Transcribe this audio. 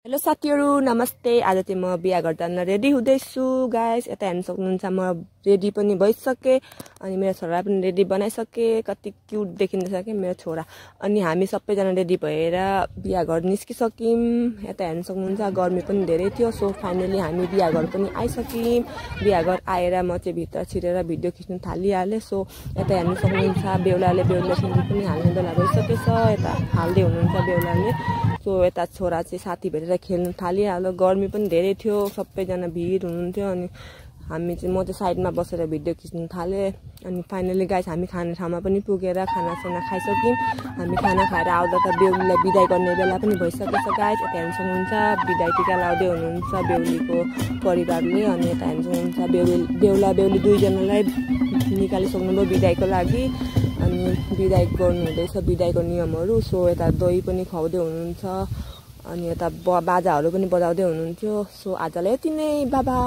Hello साथीहरु नमस्ते। आज चाहिँ म बिहा घर जान रेडी हुँदैछु गाइस। यता हेर्न सक्नुहुन्छ म रेडी पनि भइसके अनि मेरो छोरा पनि रेडी बनाइसके। कति क्यूट देखिन्छ के मेरो छोरा। अनि हामी सबैजना रेडी भएर बिहा घर निस्किसक्यौं। यता हेर्न सक्नुहुन्छ गर्मी पनि धेरै थियो। सो फाइनली हामी बिहा घर पनि आइसक्यौं। बिहा घर आएर म चाहिँ भित्र छिरेर भिडियो खिच्न थालिहाले। सो यता हेर्न सक्नुहुन्छ बेहुलाले सिन्दुर पनि हाल्ने बेला भइसकेछ। यता हाल्दै हुनुहुन्छ बेहुलाले। सो यता छोरा चाहिँ साथी भेटेर खेल्न थालिहाल्यो। गर्मी पनि धेरै थियो, सबैजना भिड हुनुहुन्थ्यो अनि म चाहिँ साइडमा बसेर भिडियो खिच्न थाले। अनि फाइनली गाइस हामी खाने ठाउँमा पनि पुगेर खानासाना खाइसक्यौं। हामी खाना खाएर आउँदा त बेहुलीलाई बिदाई गर्ने बेला पनि भइसकेछ गाइस। यता हेर्न सक्नुहुन्छ बिदाई टिका लाउँदै हुनुहुन्छ बेहुलीको परिवारले। अनि यता हेर्न सक्नुहुन्छ बेहुला बेहुली दुईजनालाई निकालिसक्नुभयो बिदाईको लागि। अनि बिदाई गर्नु हुँदैछ, बिदाईको नियमहरू। सो यता दही पनि खुवाउँदै हुनुहुन्छ अनि यता बाजाहरू पनि बजाउँदै हुनुहुन्थ्यो। सो आजलाई यति नै, बाबा।